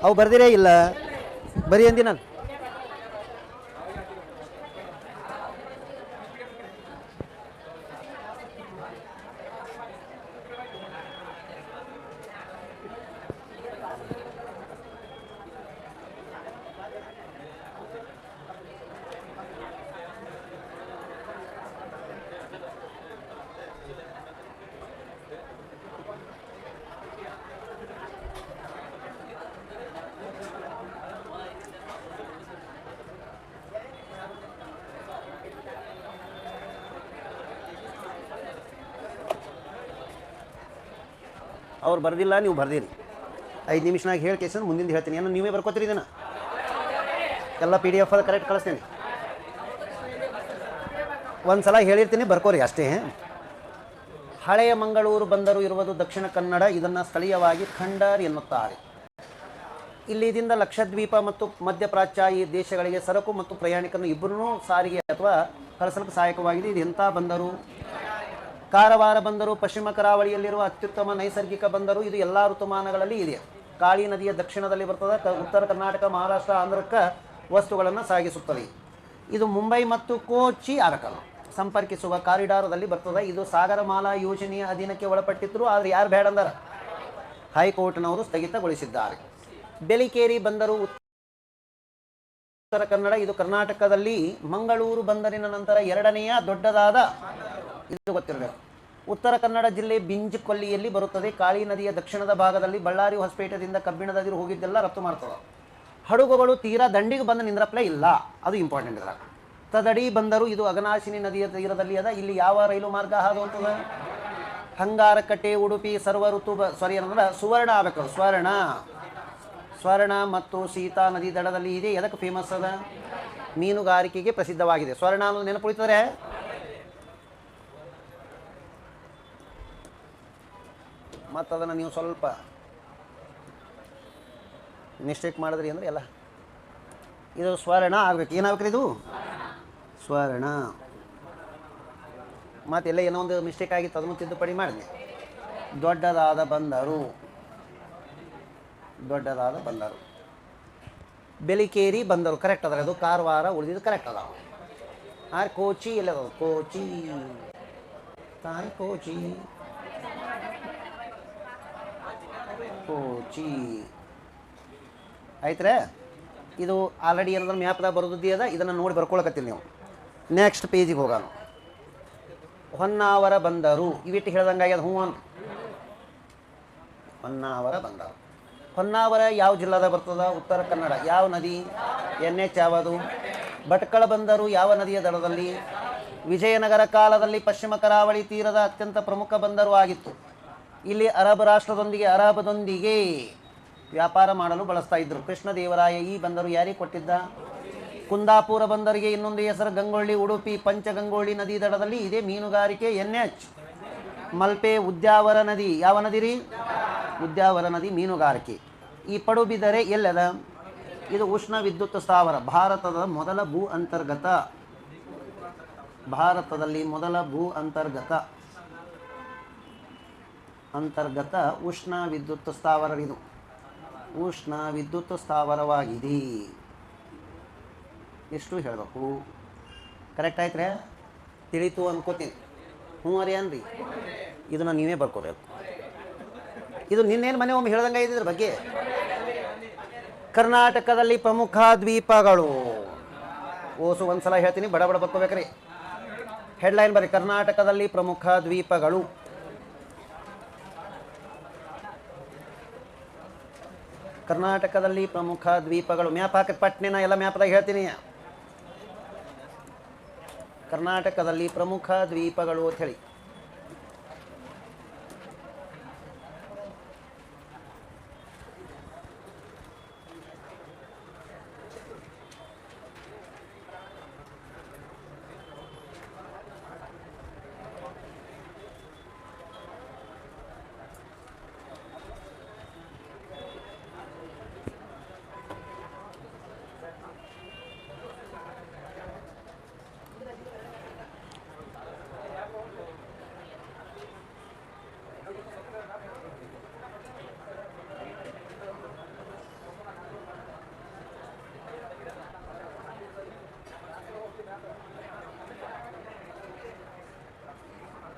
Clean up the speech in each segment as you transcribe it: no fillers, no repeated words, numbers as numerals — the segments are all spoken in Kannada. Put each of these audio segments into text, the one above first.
ಅವು ಬರ್ದಿರೇ ಇಲ್ಲ, ಬರೀ ಅಂದಿ ನಾನು. ಅವ್ರು ಬರ್ದಿಲ್ಲ, ನೀವು ಬರ್ದಿರಿ. 5 ನಿಮಿಷನಾಗ ಹೇಳಿ ಕೇಸನ್ ಮುಂದಿನ ಹೇಳ್ತೀನಿ. ಏನೋ ನೀವೇ ಬರ್ಕೋತೀರಿ ಇದನ್ನು ಎಲ್ಲ PDF ಅದು ಕರೆಕ್ಟ್ ಕಳಿಸ್ತೀನಿ. ಒಂದು ಸಲ ಹೇಳಿರ್ತೀನಿ, ಬರ್ಕೋರಿ ಅಷ್ಟೇ. ಹಳೆಯ ಮಂಗಳೂರು ಬಂದರು ಇರುವುದು ದಕ್ಷಿಣ ಕನ್ನಡ. ಇದನ್ನು ಸ್ಥಳೀಯವಾಗಿ ಖಂಡರ್ ಎನ್ನುತ್ತಾರೆ. ಇಲ್ಲಿದಿಂದ ಲಕ್ಷದ್ವೀಪ ಮತ್ತು ಮಧ್ಯಪ್ರಾಚ್ಯ ಈ ದೇಶಗಳಿಗೆ ಸರಕು ಮತ್ತು ಪ್ರಯಾಣಿಕರನ್ನು ಇಬ್ಬರೂ ಸಾರಿಗೆ ಅಥವಾ ಕಳಿಸಲು ಸಹಾಯಕವಾಗಿದೆ. ಇದು ಎಂಥ ಬಂದರು? ಕಾರವಾರ ಬಂದರು ಪಶ್ಚಿಮ ಕರಾವಳಿಯಲ್ಲಿರುವ ಅತ್ಯುತ್ತಮ ನೈಸರ್ಗಿಕ ಬಂದರು. ಇದು ಎಲ್ಲ ಋತುಮಾನಗಳಲ್ಲಿ ಇದೆ. ಕಾಳಿ ನದಿಯ ದಕ್ಷಿಣದಲ್ಲಿ ಬರ್ತದೆ. ಉತ್ತರ ಕರ್ನಾಟಕ, ಮಹಾರಾಷ್ಟ್ರ, ಆಂಧ್ರಕ್ಕೆ ವಸ್ತುಗಳನ್ನು ಸಾಗಿಸುತ್ತದೆ. ಇದು ಮುಂಬೈ ಮತ್ತು ಕೋಚಿ ಅರಕಲು ಸಂಪರ್ಕಿಸುವ ಕಾರಿಡಾರದಲ್ಲಿ ಬರ್ತದೆ. ಇದು ಸಾಗರಮಾಲಾ ಯೋಜನೆಯ ಅಧೀನಕ್ಕೆ ಒಳಪಟ್ಟಿದ್ದರು, ಆದರೆ ಯಾರು ಬೇಡ ಅಂದಾರ? ಹೈಕೋರ್ಟ್ನವರು ಸ್ಥಗಿತಗೊಳಿಸಿದ್ದಾರೆ. ಬೆಲಿಕೇರಿ ಬಂದರು ಉತ್ತರ ಕನ್ನಡ. ಇದು ಕರ್ನಾಟಕದಲ್ಲಿ ಮಂಗಳೂರು ಬಂದರಿನ ನಂತರ ಎರಡನೆಯ ದೊಡ್ಡದಾದ, ಇದು ಗೊತ್ತಿರಬೇಕು. ಉತ್ತರ ಕನ್ನಡ ಜಿಲ್ಲೆ ಬಿಂಜಕೊಲ್ಲಿಯಲ್ಲಿ ಬರುತ್ತದೆ. ಕಾಳಿ ನದಿಯ ದಕ್ಷಿಣದ ಭಾಗದಲ್ಲಿ ಬಳ್ಳಾರಿ ಹೊಸಪೇಟೆದಿಂದ ಕಬ್ಬಿಣದ ನೀರು ಹೋಗಿದ್ದೆಲ್ಲ ರಫ್ತು ಮಾಡ್ತದೆ. ಹಡಗುಗಳು ತೀರಾ ದಂಡಿಗೆ ಬಂದು ನಿಂದ್ರಪ್ಲೇ ಇಲ್ಲ, ಅದು ಇಂಪಾರ್ಟೆಂಟ್ ಇದ್ರಾಗ. ತದಡಿ ಬಂದರು. ಇದು ಅಘನಾಶಿನಿ ನದಿಯ ತೀರದಲ್ಲಿ ಅದ. ಇಲ್ಲಿ ಯಾವ ರೈಲು ಮಾರ್ಗ ಹಾದು ಅಂತದ? ಹಂಗಾರಕಟ್ಟೆ, ಉಡುಪಿ, ಸರ್ವ ಋತು ಏನಂದ್ರೆ ಸುವರ್ಣ ಆಗಬೇಕು. ಸ್ವರ್ಣ ಮತ್ತು ಸೀತಾ ನದಿ ದಡದಲ್ಲಿ ಇದೆ. ಎದಕ್ಕೆ ಫೇಮಸ್ ಅದ? ಮೀನುಗಾರಿಕೆಗೆ ಪ್ರಸಿದ್ಧವಾಗಿದೆ. ಸ್ವರ್ಣ ಅನ್ನೋದು ನೆನಪುಳಿತದ್ರೆ ಮತ್ತು ಅದನ್ನು ನೀವು ಸ್ವಲ್ಪ ಮಿಸ್ಟೇಕ್ ಮಾಡಿದ್ರಿ ಅಂದರೆ ಎಲ್ಲ ಇದು ಸ್ವರ್ಣ ಆಗಬೇಕು. ಏನಾಗ್ಬೇಕ್ರಿ ಇದು? ಸ್ವರ್ಣ. ಮತ್ತೆಲ್ಲ ಏನೋ ಒಂದು ಮಿಸ್ಟೇಕ್ ಆಗಿತ್ತು, ಅದನ್ನು ತಿದ್ದುಪಡಿ ಮಾಡಿದೆ. ದೊಡ್ಡದಾದ ಬಂದರು. ಬೆಲಿಕೇರಿ ಬಂದರು ಕರೆಕ್ಟ್ ಅದ. ಅದು ಕಾರವಾರ, ಉಳಿದಿದ್ದು ಕರೆಕ್ಟ್ ಅದಾವ. ಕೋಚಿ ಎಲ್ಲದ? ಕೋಚಿ ಆಯ್ತ್ರೆ. ಇದು ಆಲ್ರೆಡಿ ಏನಾದ್ರು ಮ್ಯಾಪ್ದಾಗ ಬರೋದು ಅದ. ಇದನ್ನು ನೋಡಿ ಬರ್ಕೊಳಕತ್ತಿಲ್ಲ ನೀವು. ನೆಕ್ಸ್ಟ್ ಪೇಜಿಗೆ ಹೋಗೋಣ. ಹೊನ್ನಾವರ ಬಂದರು. ಇವಿಟ್ಟು ಹೇಳ್ದಂಗೆ ಆಗ್ಯದ. ಹೊನ್ನಾವರ ಬಂದರು. ಹೊನ್ನಾವರ ಯಾವ ಜಿಲ್ಲಾದ ಬರ್ತದ? ಉತ್ತರ ಕನ್ನಡ. ಯಾವ ನದಿ? NH ಯಾವುದು? ಭಟ್ಕಳ ಬಂದರು ಯಾವ ನದಿಯ ದಡದಲ್ಲಿ? ವಿಜಯನಗರ ಕಾಲದಲ್ಲಿ ಪಶ್ಚಿಮ ಕರಾವಳಿ ತೀರದ ಅತ್ಯಂತ ಪ್ರಮುಖ ಬಂದರು ಆಗಿತ್ತು. ಇಲ್ಲಿ ಅರಬದೊಂದಿಗೆ ವ್ಯಾಪಾರ ಮಾಡಲು ಬಳಸ್ತಾ ಇದ್ರು. ಕೃಷ್ಣದೇವರಾಯ ಈ ಬಂದರು ಯಾರಿಗೆ ಕೊಟ್ಟಿದ್ದ? ಕುಂದಾಪುರ ಬಂದರಿಗೆ ಇನ್ನೊಂದು ಹೆಸರು ಗಂಗೊಳ್ಳಿ. ಉಡುಪಿ ಪಂಚಗಂಗೋಳಿ ನದಿ ದಡದಲ್ಲಿ ಇದೆ. ಮೀನುಗಾರಿಕೆ NH. ಮಲ್ಪೆ ಉದ್ಯಾವರ ನದಿ. ಯಾವ ನದಿ ರೀ? ಉದ್ಯಾವರ ನದಿ, ಮೀನುಗಾರಿಕೆ. ಈ ಪಡುಬಿದರೆ ಎಲ್ಲದ? ಇದು ಉಷ್ಣ ವಿದ್ಯುತ್ ಸ್ಥಾವರ. ಭಾರತದಲ್ಲಿ ಮೊದಲ ಭೂ ಅಂತರ್ಗತ ಉಷ್ಣ ವಿದ್ಯುತ್ ಸ್ಥಾವರ. ಇದು ಉಷ್ಣ ವಿದ್ಯುತ್ ಸ್ಥಾವರವಾಗಿದೆ. ಎಷ್ಟು ಹೇಳಬೇಕು? ಕರೆಕ್ಟ್ ಆಯ್ತ್ರೆ? ತಿಳಿತು ಅನ್ಕೋತೀನಿ. ಅರಿ ಅನ್ರಿ. ಇದನ್ನು ನೀವೇ ಬರ್ಕೋಬೇಕು. ಇದು ನಿನ್ನೇನು ಮನೆ ಒಮ್ಮೆ ಹೇಳ್ದಂಗೆ ಇದ್ರ ಬಗ್ಗೆ. ಕರ್ನಾಟಕದಲ್ಲಿ ಪ್ರಮುಖ ದ್ವೀಪಗಳು. ಒಂದ್ಸಲ ಹೇಳ್ತೀನಿ, ಬಡ ಬರ್ಕೋಬೇಕ್ರಿ. ಹೆಡ್ಲೈನ್ ಬರ್ರಿ. ಕರ್ನಾಟಕದಲ್ಲಿ ಪ್ರಮುಖ ದ್ವೀಪಗಳು. ಮ್ಯಾಪ್ ಹಾಕಿ ಪಟ್ನೆನ ಎಲ್ಲ ಮ್ಯಾಪ್ದಾಗ ಹೇಳ್ತೀನಿ. ಕರ್ನಾಟಕದಲ್ಲಿ ಪ್ರಮುಖ ದ್ವೀಪಗಳು ಅಂತ ಹೇಳಿ.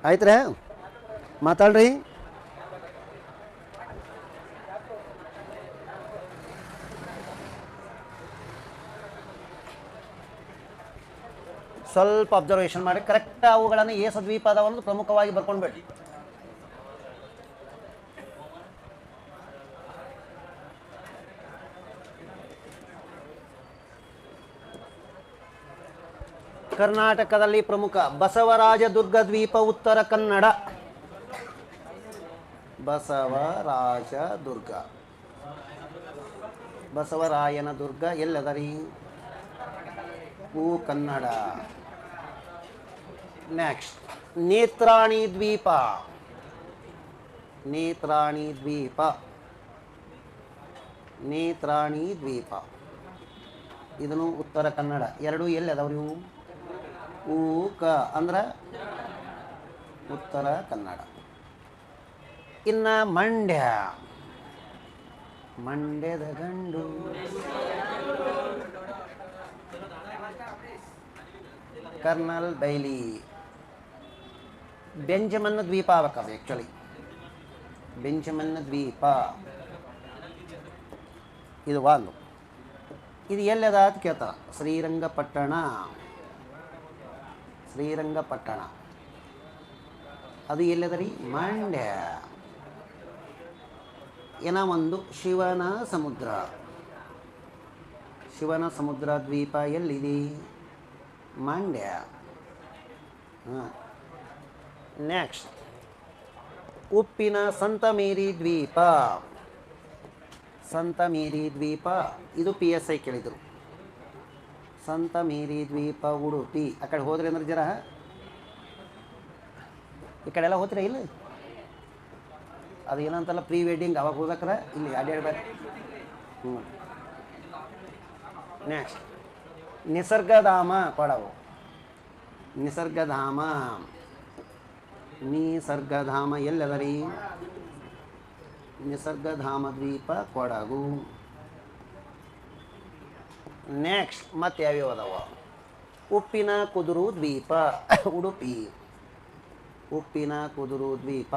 ಆಯ್ತ್ರಾ ಮಾತಾಡ್ರಿ. ಸ್ವಲ್ಪ ಅಬ್ಸರ್ವೇಷನ್ ಮಾಡಿ ಕರೆಕ್ಟ್ ಅವುಗಳನ್ನು ಏಸದ್ವೀಪ ಅದಾವಂದು ಪ್ರಮುಖವಾಗಿ ಬರ್ಕೊಂಡ್ಬೇಡಿ. ಕರ್ನಾಟಕದಲ್ಲಿ ಪ್ರಮುಖ ಬಸವರಾಜದುರ್ಗ ದ್ವೀಪ, ಉತ್ತರ ಕನ್ನಡ. ಬಸವರಾಜದುರ್ಗ, ಬಸವರಾಯನ ದುರ್ಗ ಎಲ್ಲದರಿ? ಕನ್ನಡ. ನೆಕ್ಸ್ಟ್ ನೇತ್ರಾಣಿ ದ್ವೀಪ, ನೇತ್ರಾಣಿ ದ್ವೀಪ, ನೇತ್ರಾಣಿ ದ್ವೀಪ ಇದನ್ನು ಉತ್ತರ ಕನ್ನಡ. ಎರಡು ಎಲ್ಲಿ ಅದಾವ್ರಿ ಇವು? ಅಂದ್ರೆ ಉತ್ತರ ಕನ್ನಡ. ಇನ್ನು ಮಂಡ್ಯ, ಮಂಡ್ಯದ ಗಂಡು, ಕರ್ನಲ್ ಬೈಲಿ. ಬೆಂಜಮನ್ ದ್ವೀಪ ಆಗಬೇಕದು ಆ್ಯಕ್ಚುಲಿ, ಬೆಂಜಮನ್ ದ್ವೀಪ ಇದು ಒಂದು. ಇದು ಎಲ್ಲದ ಅಂತ ಕೇಳ್ತಾರೆ? ಶ್ರೀರಂಗಪಟ್ಟಣ, ಶ್ರೀರಂಗಪಟ್ಟಣ ಅದು ಎಲ್ಲದರಿ? ಮಂಡ್ಯ. ಏನೋ ಒಂದು ಶಿವನ ಸಮುದ್ರ, ಶಿವನ ಸಮುದ್ರ ದ್ವೀಪ ಎಲ್ಲಿದೆ? ಮಂಡ್ಯ. ನೆಕ್ಸ್ಟ್ ಉಪ್ಪಿನ ಸಂತ ಮೇರಿ ದ್ವೀಪ, ಸಂತ ಮೇರಿ ದ್ವೀಪ ಇದು PSI ಕೇಳಿದರು. ಸಂತ ಮೇರಿ ದ್ವೀಪ ಉಡುಪಿ. ಆ ಕಡೆ ಹೋದ್ರಿ ಅಂದ್ರೆ ಜರ ಈ ಕಡೆ ಎಲ್ಲ ಹೋಗ್ತೀರಾ? ಇಲ್ಲ ಅದು ಏನಂತಲ್ಲ ಪ್ರೀ ವೆಡ್ಡಿಂಗ್, ಅವಾಗ ಹೋದಕ್ರ ಇಲ್ಲಿ ಅಡ್ಡಾಡ್ಬೇಕು. ನೆಕ್ಸ್ಟ್ ನಿಸರ್ಗಧಾಮ ಕೊಡವು, ನಿಸರ್ಗಧಾಮ, ನಿಸರ್ಗಧಾಮ ಎಲ್ಲದರಿ? ನಿಸರ್ಗಧಾಮ ದ್ವೀಪ ಕೊಡಗು. ನೆಕ್ಸ್ಟ್ ಮತ್ತೆ ಯಾವ್ಯಾವ ಅದಾವ? ಉಪ್ಪಿನ ಕುದುರು ದ್ವೀಪ ಉಡುಪಿ, ಉಪ್ಪಿನ ಕುದುರು ದ್ವೀಪ.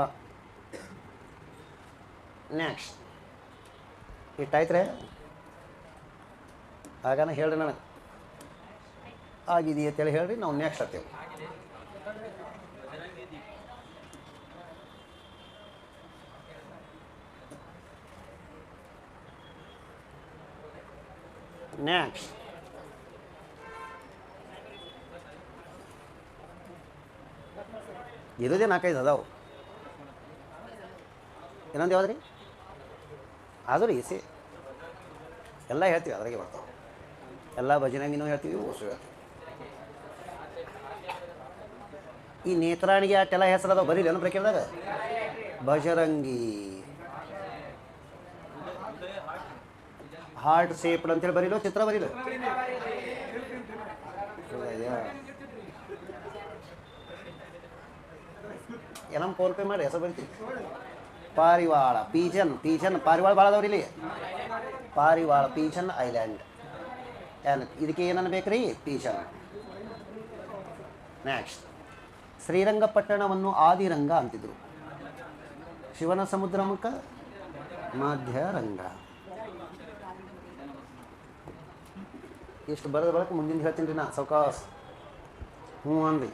ನೆಕ್ಸ್ಟ್ ಇಟ್ಟಾಯ್ತ್ರೆ? ಆಗಾನ ಹೇಳ್ರಿ ನನಗೆ ಆಗಿದೆಯಾ ಅಂತೇಳಿ ಹೇಳ್ರಿ, ನಾವು ನೆಕ್ಸ್ಟ್ ಹತ್ತೇವೆ. ನೆಕ್ಸ್ಟ್ ಇರೋದೇ 4-5 ಅದಾವು. ಇನ್ನೊಂದು ಯಾವ್ದು ರೀ? ಅದು ರೀ ಈಸಿ ಎಲ್ಲ ಹೇಳ್ತೀವಿ, ಅದ್ರಾಗೆ ಬರ್ತಾವೆ ಎಲ್ಲ. ಭಜನೆಗಿನೂ ಹೇಳ್ತೀವಿ, ಓಸು ಹೇಳ್ತೀವಿ. ಈ ನೇತ್ರಾಣಿಗೆ ಅಷ್ಟೆಲ್ಲ ಹೆಸರು ಅದಾವೆ, ಬರೀ ಏನು ಬ್ರೇಕಿದಾಗ ಬಜರಂಗಿ, ಹಾರ್ಟ್ ಶೇಪ್ಡ್ ಅಂತೇಳಿ ಬರೀಲೋ, ಚಿತ್ರ ಬರೀಲೋ. ಏನಮ್ಮ ಫೋನ್ ಪೇ ಮಾಡಿ ಹೆಸರು ಬರಿತೀವಿ. ಪಾರಿವಾಳ, ಪೀಜನ್, ಪೀಜನ್ ಪಾರಿವಾಳ ಭಾಳ ಅದಾವ್ರಿ ಇಲ್ಲಿ. ಪಾರಿವಾಳ, ಪೀಜನ್ ಐಲ್ಯಾಂಡ್. ಇದಕ್ಕೆ ಏನನ್ನ ಬೇಕ್ರಿ? ಪೀಜನ್. ನೆಕ್ಸ್ಟ್ ಶ್ರೀರಂಗಪಟ್ಟಣವನ್ನು ಆದಿರಂಗ ಅಂತಿದ್ರು. ಶಿವನ ಸಮುದ್ರ ಮುಖ ಮಧ್ಯರಂಗ. ಇಷ್ಟು ಬರೋದ ಬಳಕ ಮುಂದಿನ ಹೇಳ್ತೀನಿ ರೀ ನಾ ಸೌಕಾಸ್. ಹ್ಞೂ ಅನ್ರಿ.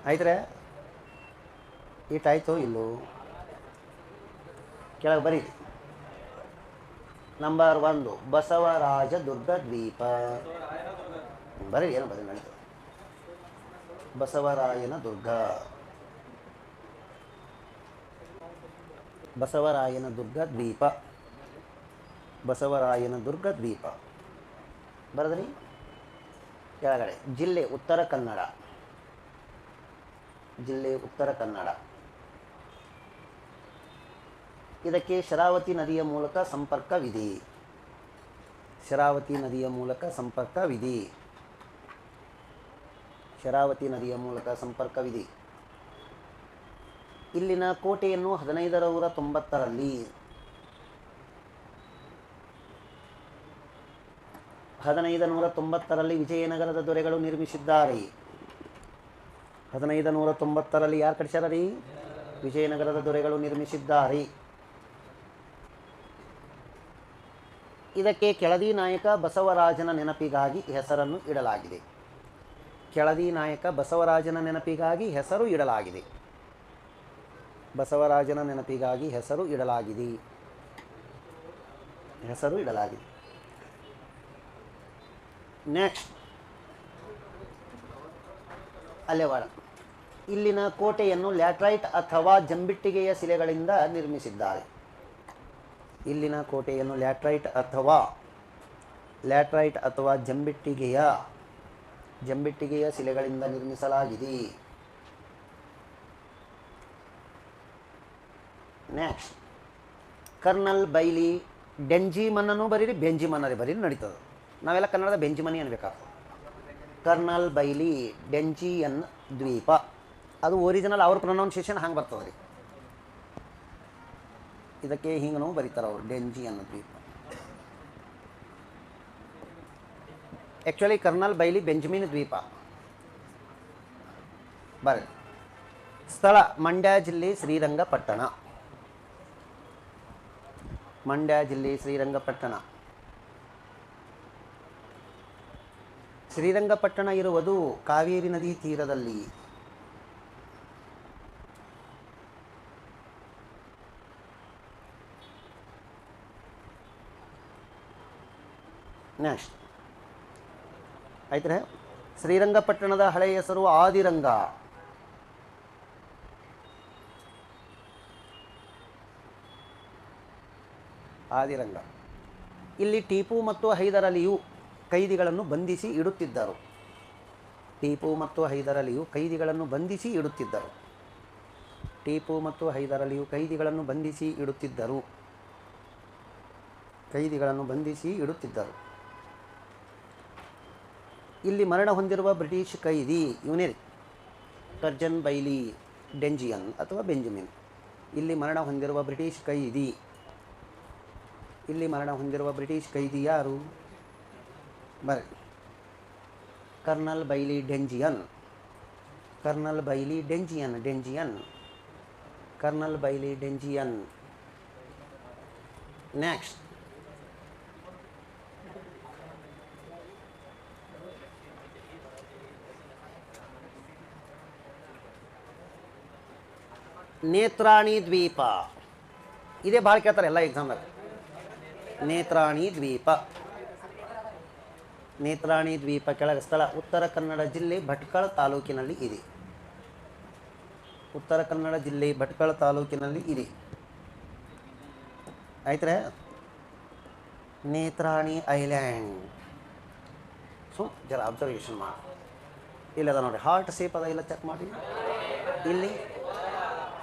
ಆಯ್ತ್ರೆ? ಇಟ್ಟಾಯ್ತು ಇಲ್ಲೋ? ಕೆಳಗೆ ಬರೀ. ನಂಬರ್ 1 ಬಸವರಾಜದುರ್ಗ ದ್ವೀಪ. ಬರೀ ಏನು ಬರೀ ನಡೀತದೆ. ಬಸವರಾಯನ ದುರ್ಗ, ಬಸವರಾಯನ ದುರ್ಗ ದ್ವೀಪ, ಬಸವರಾಯನ ದುರ್ಗ ದ್ವೀಪ ಬರದ್ರಿ. ಕೆಳಗಡೆ ಜಿಲ್ಲೆ ಉತ್ತರ ಕನ್ನಡ, ಜಿಲ್ಲೆ ಉತ್ತರ ಕನ್ನಡ. ಇದಕ್ಕೆ ಶರಾವತಿ ನದಿಯ ಮೂಲಕ ಸಂಪರ್ಕವಿದೆ, ಶರಾವತಿ ನದಿಯ ಮೂಲಕ ಸಂಪರ್ಕವಿದೆ, ಶರಾವತಿ ನದಿಯ ಮೂಲಕ ಸಂಪರ್ಕವಿದೆ. ಇಲ್ಲಿನ ಕೋಟೆಯನ್ನು 1590ರಲ್ಲಿ 1590ರಲ್ಲಿ ವಿಜಯನಗರದ ದೊರೆಗಳು ನಿರ್ಮಿಸಿದ್ದಾರೆ. 1590ರಲ್ಲಿ ಯಾರು ಕಟ್ಟಿಸ್ಯಾರ ರೀ? ವಿಜಯನಗರದ ದೊರೆಗಳು ನಿರ್ಮಿಸಿದ್ದಾರೆ. ಇದಕ್ಕೆ ಕೆಳದಿ ನಾಯಕ ಬಸವರಾಜನ ನೆನಪಿಗಾಗಿ ಹೆಸರನ್ನು ಇಡಲಾಗಿದೆ. ಕೆಳದಿ ನಾಯಕ ಬಸವರಾಜನ ನೆನಪಿಗಾಗಿ ಹೆಸರು ಇಡಲಾಗಿದೆ. ಬಸವರಾಜನ ನೆನಪಿಗಾಗಿ ಹೆಸರು ಇಡಲಾಗಿದೆ. ಹೆಸರು ಇಡಲಾಗಿದೆ. ನೆಕ್ಸ್ಟ್ ಅಲೆವಾಡ. ಇಲ್ಲಿನ ಕೋಟೆಯನ್ನು ಲ್ಯಾಟ್ರೈಟ್ ಅಥವಾ ಜಂಬಿಟ್ಟಿಗೆಯ ಶಿಲೆಗಳಿಂದ ನಿರ್ಮಿಸಿದ್ದಾರೆ. ಇಲ್ಲಿನ ಕೋಟೆಯನ್ನು ಲ್ಯಾಟ್ರೈಟ್ ಅಥವಾ ಜಂಬಿಟ್ಟಿಗೆಯ ಶಿಲೆಗಳಿಂದ ನಿರ್ಮಿಸಲಾಗಿದೆ. ನೆಕ್ಸ್ಟ್ ಕರ್ನಲ್ ಬೈಲಿ ಡೆಂಜಿಮನ್ನೂ ಬರೀರಿ, ಬೆಂಜಿಮನ್ನರಿ ಬರೀರಿ, ನಡೀತದೆ. ನಾವೆಲ್ಲ ಕನ್ನಡದ ಬೆಂಜಿಮನಿ ಅನ್ಬೇಕಾಗ್ತದೆ. ಕರ್ನಲ್ ಬೈಲಿ ಡೆಂಜಿಯನ್ ದ್ವೀಪ, ಅದು ಒರಿಜಿನಲ್ ಅವ್ರ ಪ್ರೊನೌನ್ಸಿಯೇಷನ್ ಹಂಗೆ ಬರ್ತದೆ ರೀ. ಇದಕ್ಕೆ ಹಿಂಗೆ ನಾವು ಬರೀತಾರೆ ಅವರು, ಡೆಂಜಿಯನ್ ದ್ವೀಪ. ಆ್ಯಕ್ಚುಲಿ ಕರ್ನಲ್ ಬೈಲಿ ಬೆಂಜಮಿನ್ ದ್ವೀಪ. ಬರ್ರಿ. ಸ್ಥಳ ಮಂಡ್ಯ ಜಿಲ್ಲೆ ಶ್ರೀರಂಗಪಟ್ಟಣ. ಮಂಡ್ಯ ಜಿಲ್ಲೆ ಶ್ರೀರಂಗಪಟ್ಟಣ. ಶ್ರೀರಂಗಪಟ್ಟಣ ಇರುವುದು ಕಾವೇರಿ ನದಿ ತೀರದಲ್ಲಿ. ನೆಕ್ಸ್ಟ್ ಆಯ್ತು. ಶ್ರೀರಂಗಪಟ್ಟಣದ ಹಳೆಯ ಹೆಸರು ಆದಿರಂಗ. ಆದಿರಂಗ. ಇಲ್ಲಿ ಟಿಪ್ಪು ಮತ್ತು ಹೈದರ್ ಅಲಿಯು ಕೈದಿಗಳನ್ನು ಬಂಧಿಸಿ ಇಡುತ್ತಿದ್ದರು. ಟಿಪ್ಪು ಮತ್ತು ಹೈದರ್ ಅಲಿಯು ಕೈದಿಗಳನ್ನು ಬಂಧಿಸಿ ಇಡುತ್ತಿದ್ದರು. ಟಿಪ್ಪು ಮತ್ತು ಹೈದರ್ ಅಲಿಯು ಕೈದಿಗಳನ್ನು ಬಂಧಿಸಿ ಇಡುತ್ತಿದ್ದರು. ಕೈದಿಗಳನ್ನು ಬಂಧಿಸಿ ಇಡುತ್ತಿದ್ದರು. ಇಲ್ಲಿ ಮರಣ ಹೊಂದಿರುವ ಬ್ರಿಟಿಷ್ ಕೈದಿ ಇವನೇ ಕರ್ಜನ್ ಬೈಲಿ ಡೆಂಜಿಯನ್ ಅಥವಾ ಬೆಂಜಮಿನ್. ಇಲ್ಲಿ ಮರಣ ಹೊಂದಿರುವ ಬ್ರಿಟಿಷ್ ಕೈದಿ. ಇಲ್ಲಿ ಮರಣ ಹೊಂದಿರುವ ಬ್ರಿಟಿಷ್ ಕೈದಿ ಯಾರು? ಬರ ಕರ್ನಲ್ ಬೈಲಿ ಡೆಂಜಿಯನ್. ಕರ್ನಲ್ ಬೈಲಿ ಡೆಂಜಿಯನ್. ಕರ್ನಲ್ ಬೈಲಿ ಡೆಂಜಿಯನ್. ನೆಕ್ಸ್ಟ್ ನೇತ್ರಾಣಿ ದ್ವೀಪ. ಇದೇ ಭಾಳ ಕೇಳ್ತಾರೆ ಎಲ್ಲ ಎಕ್ಸಾಮ್ದಾಗ. ನೇತ್ರಾಣಿ ದ್ವೀಪ. ನೇತ್ರಾಣಿ ದ್ವೀಪ ಕೆಳಗೆ ಸ್ಥಳ ಉತ್ತರ ಕನ್ನಡ ಜಿಲ್ಲೆ ಭಟ್ಕಳ ತಾಲೂಕಿನಲ್ಲಿ ಇದೆ. ಉತ್ತರ ಕನ್ನಡ ಜಿಲ್ಲೆ ಭಟ್ಕಳ ತಾಲೂಕಿನಲ್ಲಿ ಇದೆ. ಆಯ್ತರೆ. ನೇತ್ರಾಣಿ ಐಲ್ಯಾಂಡ್. ಜರ ಅಬ್ಸರ್ವೇಷನ್ ಮಾಡಿ. ಇಲ್ಲದ ನೋಡಿ, ಹಾರ್ಟ್ ಶೇಪ್ ಅದ ಇಲ್ಲ, ಚೆಕ್ ಮಾಡಿ. ಇಲ್ಲಿ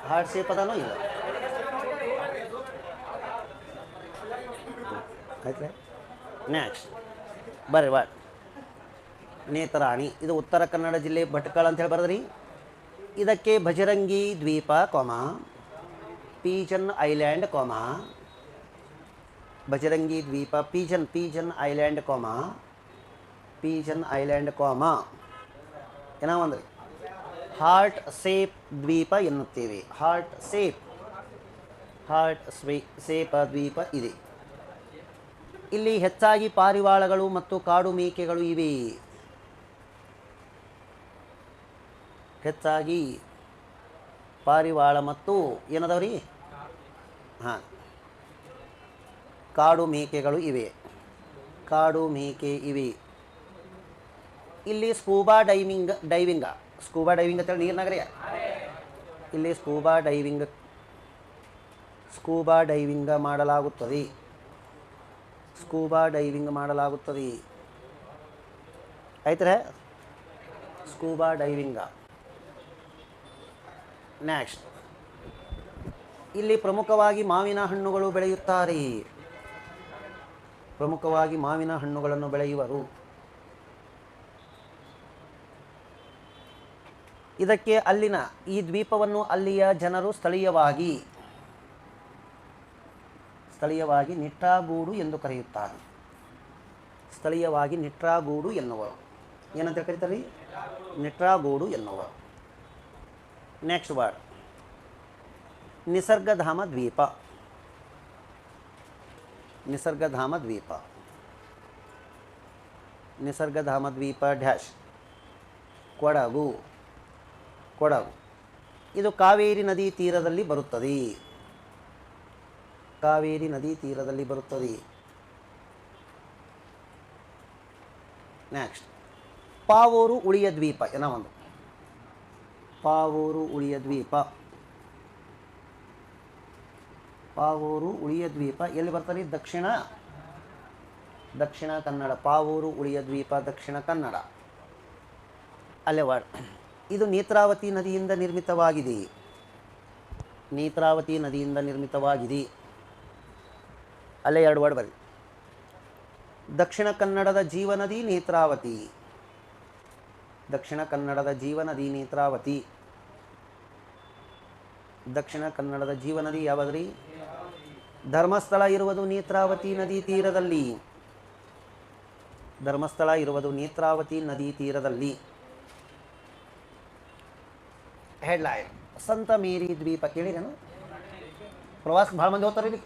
ಹಾರ್ಟ್ ಶೇಪ್ ಅದನೋ ಇಲ್ಲ. ಆಯ್ತು. ನೆಕ್ಸ್ಟ್ ಬರ್ರಿ ನೇತ್ರಾಣಿ. ಇದು ಉತ್ತರ ಕನ್ನಡ ಜಿಲ್ಲೆ ಭಟ್ಕಳ ಅಂತೇಳಿ ಬರೆದ್ರಿ. ಇದಕ್ಕೆ ಭಜರಂಗಿ ದ್ವೀಪ, ಪೀಜನ್ ಐಲ್ಯಾಂಡ್, ಭಜರಂಗಿ ದ್ವೀಪ, ಪೀಜನ್ ಐಲ್ಯಾಂಡ್, ಪೀಜನ್ ಐಲ್ಯಾಂಡ್, ಏನೋ ಒಂದ್ರಿ ಹಾರ್ಟ್ ಶೇಪ್ ದ್ವೀಪ ಎನ್ನುತ್ತೇವೆ. ಹಾರ್ಟ್ ಶೇಪ್ ದ್ವೀಪ ಇದೆ. ಇಲ್ಲಿ ಹೆಚ್ಚಾಗಿ ಪಾರಿವಾಳಗಳು ಮತ್ತು ಕಾಡು ಮೇಕೆಗಳು ಇವೆ. ಹೆಚ್ಚಾಗಿ ಪಾರಿವಾಳ ಮತ್ತು ಏನದವ್ರಿ ಕಾಡು ಮೇಕೆಗಳು ಇವೆ. ಕಾಡು ಮೇಕೆ ಇವೆ. ಇಲ್ಲಿ ಸ್ಕೂಬಾ ಡೈವಿಂಗ್ ಅಂತೇಳಿ ನೀರಿನಾಗ್ರಿ. ಇಲ್ಲಿ ಸ್ಕೂಬಾ ಡೈವಿಂಗ್ ಮಾಡಲಾಗುತ್ತದೆ. ಆಯ್ತರೆ. Scuba diving. ನೆಕ್ಸ್ಟ್ ಇಲ್ಲಿ ಪ್ರಮುಖವಾಗಿ ಮಾವಿನ ಹಣ್ಣುಗಳು ಬೆಳೆಯುತ್ತಾರೆ. ಪ್ರಮುಖವಾಗಿ ಮಾವಿನ ಹಣ್ಣುಗಳನ್ನು ಬೆಳೆಯುವರು. ಇದಕ್ಕೆ ಈ ದ್ವೀಪವನ್ನು ಅಲ್ಲಿಯ ಜನರು ಸ್ಥಳೀಯವಾಗಿ ನಿಟ್ಟಾಗೂಡು ಎಂದು ಕರೆಯುತ್ತಾರೆ. ಸ್ಥಳೀಯವಾಗಿ ನಿಟ್ರಾಗೂಡು ಎನ್ನುವರು. ಏನಂತ ಕರೀತಾರೆ? ನಿಟ್ರಾಗೂಡು ಎನ್ನುವರು. ನೆಕ್ಸ್ಟ್ ವರ್ಡ್ ನಿಸರ್ಗಧಾಮ ದ್ವೀಪ. ನಿಸರ್ಗಧಾಮ ದ್ವೀಪ. ನಿಸರ್ಗಧಾಮ ದ್ವೀಪ ಡ್ಯಾಶ್ ಕೊಡಗು. ಕೊಡಗು ಇದು ಕಾವೇರಿ ನದಿ ತೀರದಲ್ಲಿ ಬರುತ್ತದೆ. ಕಾವೇರಿ ನದಿ ತೀರದಲ್ಲಿ ಬರುತ್ತದೆ. ನೆಕ್ಸ್ಟ್ ಪಾವೂರು ಉಳಿಯ ದ್ವೀಪ. ಏನೋ ಒಂದು ಪಾವೂರು ಉಳಿಯ ದ್ವೀಪ. ಪಾವೂರು ಉಳಿಯ ದ್ವೀಪ ಎಲ್ಲಿ ಬರ್ತಾರೆ? ದಕ್ಷಿಣ ಕನ್ನಡ. ಪಾವೂರು ಉಳಿಯ ದ್ವೀಪ ದಕ್ಷಿಣ ಕನ್ನಡ. ಅಲ್ಲೇ ವರ್ಡ್. ಇದು ನೇತ್ರಾವತಿ ನದಿಯಿಂದ ನಿರ್ಮಿತವಾಗಿದೆ. ನೇತ್ರಾವತಿ ನದಿಯಿಂದ ನಿರ್ಮಿತವಾಗಿದೆ. ಅಲ್ಲೇ ಎರಡು ವರ್ಡ್ ಬರಿ. ದಕ್ಷಿಣ ಕನ್ನಡದ ಜೀವನದಿ ನೇತ್ರಾವತಿ. ದಕ್ಷಿಣ ಕನ್ನಡದ ಜೀವನದಿ ನೇತ್ರಾವತಿ. ದಕ್ಷಿಣ ಕನ್ನಡದ ಜೀವನದಿ ಯಾವುದ್ರಿ? ಧರ್ಮಸ್ಥಳ ಇರುವುದು ನೇತ್ರಾವತಿ ನದಿ ತೀರದಲ್ಲಿ. ಧರ್ಮಸ್ಥಳ ಇರುವುದು ನೇತ್ರಾವತಿ ನದಿ ತೀರದಲ್ಲಿ. ಹೆಡ್ಲೈನ್ ಸಂತ ಮೇರಿ ದ್ವೀಪ ಕೇಳಿರೇನು? ಪ್ರವಾಸಕ್ಕೆ ಭಾಳ ಮಂದಿ ಹೋಗ್ತಾರೆ ಇಲ್ಲಿ.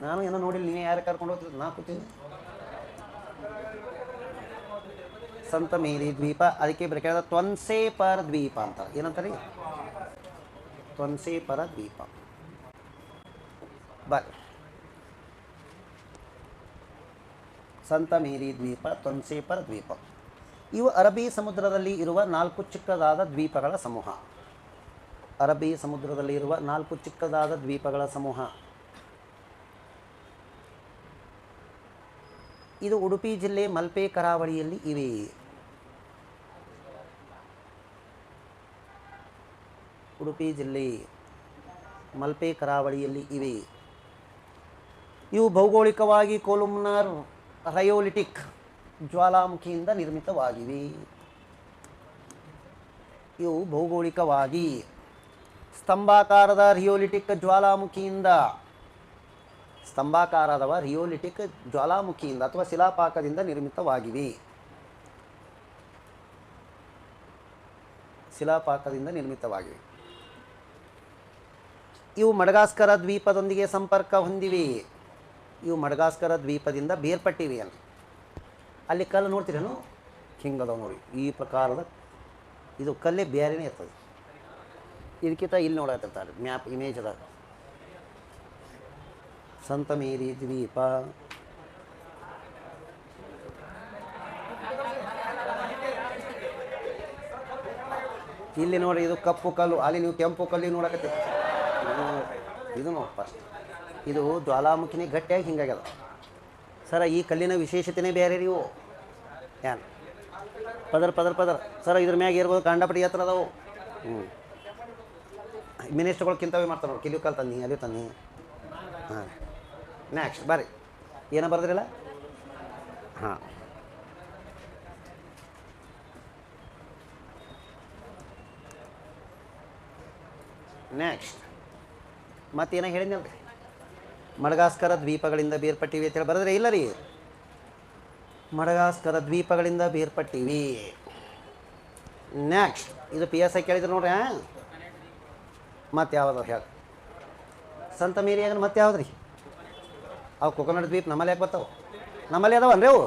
ನಾನು ಏನೋ ನೋಡಿಲ್ಲ, ನೀವೇ ಯಾರು ಕರ್ಕೊಂಡು ಹೋಗ್ತಿದ್ರು? ನಾ ಕೂತೀನಿ. ಸಂತ ಮೇರಿ ದ್ವೀಪ. ಅದಕ್ಕೆ ಕೇಳಿದ ತ್ವನ್ಸೇಪರ ದ್ವೀಪ ಅಂತ. ಏನಂತಾರೆ? ತ್ವನ್ಸೇಪರ ದ್ವೀಪ. ಬರ್ ಸಂತ ಮೇರಿ ದ್ವೀಪ, ತ್ವನ್ಸೇಪರ ದ್ವೀಪ. ಇವು ಅರಬ್ಬಿ ಸಮುದ್ರದಲ್ಲಿ ಇರುವ 4 ಚಿಕ್ಕದಾದ ದ್ವೀಪಗಳ ಸಮೂಹ. ಅರಬ್ಬಿ ಸಮುದ್ರದಲ್ಲಿ ಇರುವ 4 ಚಿಕ್ಕದಾದ ದ್ವೀಪಗಳ ಸಮೂಹ. ಇದು ಉಡುಪಿ ಜಿಲ್ಲೆ ಮಲ್ಪೆ ಕರಾವಳಿಯಲ್ಲಿ ಇವೆ. ಉಡುಪಿ ಜಿಲ್ಲೆ ಮಲ್ಪೆ ಕರಾವಳಿಯಲ್ಲಿ ಇವೆ. ಇವು ಭೌಗೋಳಿಕವಾಗಿ ಕೊಲುಮ್ನರ್ ರಯೋಲಿಟಿಕ್ ಜ್ವಾಲಾಮುಖಿಯಿಂದ ನಿರ್ಮಿತವಾಗಿವೆ. ಇವು ಭೌಗೋಳಿಕವಾಗಿ ಸ್ತಂಭಾಕಾರದ ರಿಯೋಲಿಟಿಕ್ ಜ್ವಾಲಾಮುಖಿಯಿಂದ, ಸ್ತಂಭಾಕಾರದವ ರಿಯೋಲಿಟಿಕ್ ಜ್ವಾಲಾಮುಖಿಯಿಂದ ಅಥವಾ ಶಿಲಾಪಾಕದಿಂದ ನಿರ್ಮಿತವಾಗಿವೆ. ಶಿಲಾಪಾಕದಿಂದ ನಿರ್ಮಿತವಾಗಿವೆ. ಇವು ಮಡಗಾಸ್ಕರ ದ್ವೀಪದೊಂದಿಗೆ ಸಂಪರ್ಕ ಹೊಂದಿವೆ. ಇವು ಮಡಗಾಸ್ಕರ ದ್ವೀಪದಿಂದ ಬೇರ್ಪಟ್ಟಿವೆ. ಅಲ್ಲಿ ಕಲ್ಲು ನೋಡ್ತೀರೇನು? ಹಿಂಗದವ ನೋಡಿ, ಈ ಪ್ರಕಾರದ ಇದು ಕಲ್ಲೇ ಬೇರೆನೇ ಇರ್ತದೆ. ಇದಕ್ಕಿಂತ ಇಲ್ಲಿ ನೋಡತ್ತಿರ್ತಾರೆ ಮ್ಯಾಪ್ ಇಮೇಜ್ ಅದ. ಸಂತ ಮೇರಿ ದ್ವೀಪ. ಇಲ್ಲಿ ನೋಡಿ, ಇದು ಕಪ್ಪು ಕಲ್ಲು. ಅಲ್ಲಿ ನೀವು ಕೆಂಪು ಕಲ್ಲು ನೋಡಕತ್ತೀರಿ. ಇದು ನೋಡಿ ಫಸ್ಟ್, ಇದು ಜ್ವಾಲಾಮುಖಿನೇ ಗಟ್ಟಿಯಾಗಿ ಹಿಂಗಾಗ್ಯದ. ಸರ ಈ ಕಲ್ಲಿನ ವಿಶೇಷತೆನೇ ಬೇರೆ ರೀ. ಇವು ಏನು ಪದರ್ ಸರ ಇದ್ರ ಮ್ಯಾಗ ಇರ್ಬೋದು. ಕಾಂಡಪಟ್ಟಿ ಎತ್ತರ ಅದಾವು. ಮಿನಿಸ್ಟ್ರುಗಳ್ಕಿಂತವೇ ಮಾಡ್ತಾರೆ ನೋಡಿ. ಕಿಲಿಯು ಕಲ್ಲು ತನ್ನಿ, ಅಲ್ಲಿ ತನ್ನಿ. ಹಾಂ, ನೆಕ್ಸ್ಟ್ ಬರ್ರಿ. ಏನೋ ಬರ್ದ್ರಿಲ್ಲ? ಹಾಂ, ನೆಕ್ಸ್ಟ್ ಮತ್ತೇನೋ ಹೇಳಿದ್ನಲ್ರಿ, ಮಡಗಾಸ್ಕರ ದ್ವೀಪಗಳಿಂದ ಬೇರ್ಪಟ್ಟಿವೆ ಅಂತೇಳಿ ಬರೆದ್ರೆ ಇಲ್ಲ ರೀ. ಮಡಗಾಸ್ಕರ ದ್ವೀಪಗಳಿಂದ ಬೇರ್ಪಟ್ಟಿವೆ. ನೆಕ್ಸ್ಟ್ ಇದು PSI ಕೇಳಿದ್ರು ನೋಡ್ರಿ. ಮತ್ತೆ ಯಾವ್ದು ಹೇಳಿ? ಸಂತ ಮೇರಿ ಅಂದ್ರೆ ಮತ್ತೆ ಯಾವ್ದು ರೀ? ಅವು ಕೊಕೊನಟ್ ದ್ವೀಪ ನಮ್ಮಲ್ಲಿ ಯಾಕೆ ಬರ್ತಾವೆ? ನಮ್ಮಲ್ಲಿ ಅದಾವನ್ರಿ ಅವು?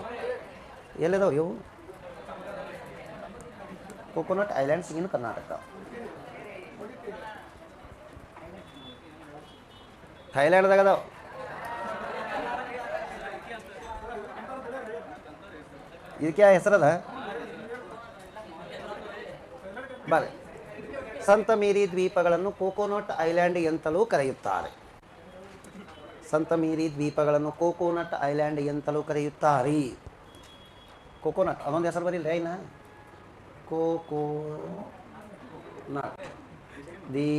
ಎಲ್ಲಿದಾವೆ ಇವು? ಕೊಕೊನಟ್ ಐಲ್ಯಾಂಡ್ಸ್ ಇನ್ ಕರ್ನಾಟಕ. ಥೈಲ್ಯಾಂಡ್ದಾಗ ಅದಾವ. ಇದಕ್ಕೆ ಹೆಸರದ ಬರ್ರಿ. ಸಂತ ಮೇರಿ ದ್ವೀಪಗಳನ್ನು ಕೋಕೋನಟ್ ಐಲ್ಯಾಂಡ್ ಎಂತಲೂ ಕರೆಯುತ್ತಾರೆ. ಸಂತ ಮೇರಿ ದ್ವೀಪಗಳನ್ನು ಕೋಕೋನಟ್ ಐಲ್ಯಾಂಡ್ ಎಂತಲೂ ಕರೆಯುತ್ತಾರೆ. ಕೋಕೋನಟ್ ಅದೊಂದು ಹೆಸರು ಬರೀಲ್ರಿ. ಇನ್ನ ಕೋಕೋನಟ್ ದಿ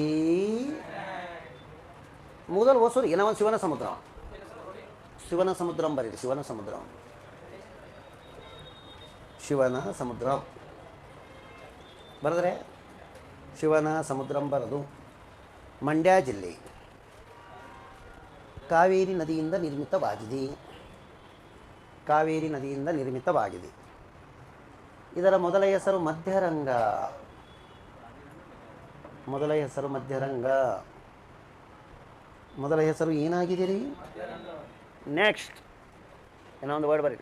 ಮೊದಲು ಹೊಸೂರು ಏನೋ ಒಂದು ಶಿವನ ಸಮುದ್ರ. ಶಿವನ ಸಮುದ್ರಂ ಬರೀರಿ. ಶಿವನ ಸಮುದ್ರಂ, ಶಿವನ ಸಮುದ್ರ ಬರೆದ್ರೆ ಶಿವನ ಸಮುದ್ರಂ ಬರೆದು ಮಂಡ್ಯ ಜಿಲ್ಲೆ ಕಾವೇರಿ ನದಿಯಿಂದ ನಿರ್ಮಿತವಾಗಿದೆ. ಕಾವೇರಿ ನದಿಯಿಂದ ನಿರ್ಮಿತವಾಗಿದೆ. ಇದರ ಮೊದಲ ಹೆಸರು ಮಧ್ಯರಂಗ. ಮೊದಲ ಹೆಸರು ಮಧ್ಯರಂಗ. ಮೊದಲ ಹೆಸರು ಏನಾಗಿದೆ ರೀ? ನೆಕ್ಸ್ಟ್ ಏನೋ ಒಂದು ವರ್ಡ್ ಬರೀ.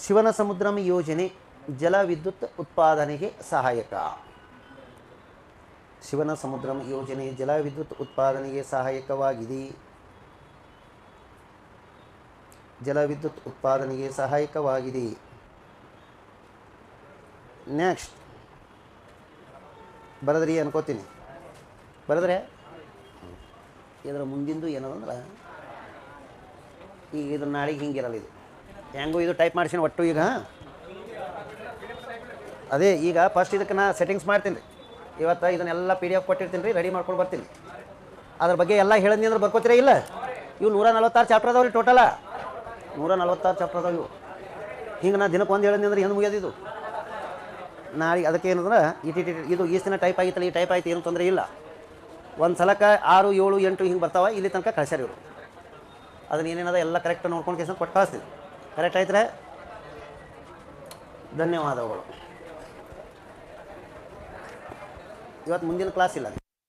ಶಿವನ ಸಮುದ್ರಂ ಯೋಜನೆ ಜಲ ವಿದ್ಯುತ್ ಉತ್ಪಾದನೆಗೆ ಸಹಾಯಕ. ಶಿವನ ಸಮುದ್ರಂ ಯೋಜನೆ ಜಲ ವಿದ್ಯುತ್ ಉತ್ಪಾದನೆಗೆ ಸಹಾಯಕವಾಗಿದೆ. ಜಲ ವಿದ್ಯುತ್ ಉತ್ಪಾದನೆಗೆ ಸಹಾಯಕವಾಗಿದೆ. ನೆಕ್ಸ್ಟ್ ಬರೆದ್ರಿ ಅನ್ಕೋತೀನಿ. ಬರೆದ್ರೆ ಇದರ ಮುಂದಿಂದು ಏನದಂದ್ರೆ ಈಗ ಇದು ನಾಳೆಗೆ ಹಿಂಗಿರಲ್ಲ. ಇದು ಹೆಂಗೂ ಇದು ಟೈಪ್ ಮಾಡಿಸಿನ ಒಟ್ಟು ಈಗ ಅದೇ ಈಗ ಫಸ್ಟ್ ಇದಕ್ಕೆ ನಾ ಸೆಟ್ಟಿಂಗ್ಸ್ ಮಾಡ್ತೀನಿ ರೀ. ಇವತ್ತು ಇದನ್ನೆಲ್ಲ PDF ಕೊಟ್ಟಿರ್ತೀನಿ ರೀ, ರೆಡಿ ಮಾಡ್ಕೊಂಡು ಬರ್ತೀನಿ. ಅದ್ರ ಬಗ್ಗೆ ಎಲ್ಲ ಹೇಳಿದ್ನಿ ಅಂದ್ರೆ ಬರ್ಕೋತೀರಾ ಇಲ್ಲ? ಇವು 146 ಚಾಪ್ಟರ್ ಅದಾವೆ ರೀ. ಟೋಟಲ 146 ಚಾಪ್ಟರ್ ಅದಾವೆ ಇವು. ಹಿಂಗೆ ನಾ ದಿನಕ್ಕೆ ಒಂದು ಹೇಳಿದ್ನಿ ಅಂದ್ರೆ ಏನು ಮುಗಿಯೋದಿದು. ನಾಳೆ ಅದಕ್ಕೆ ಏನಂದ್ರೆ ಇದು ಈ ದಿನ ಟೈಪ್ ಆಗಿತ್ತಲ್ಲ, ಈ ಟೈಪ್ ಆಯ್ತು, ಏನು ತೊಂದರೆ ಇಲ್ಲ. ಒಂದು ಸಲಕ್ಕೆ 6, 7, 8 ಹಿಂಗೆ ಬರ್ತಾವೆ. ಇಲ್ಲಿ ತನಕ ಕಳ್ಸ್ಯಾರ ಇವರು. ಅದನ್ನ ಏನೇನದ ಎಲ್ಲ ಕರೆಕ್ಟ್ ನೋಡ್ಕೊಂಡು ಕೇಸ ಕೊಟ್ಟು ಕಳಿಸ್ತೀನಿ. ಕರೆಕ್ಟ್ ಆಯ್ತಾರೆ? ಧನ್ಯವಾದಗಳು. ಇವತ್ತು ಮುಂದಿನ ಕ್ಲಾಸ್ ಇಲ್ಲ.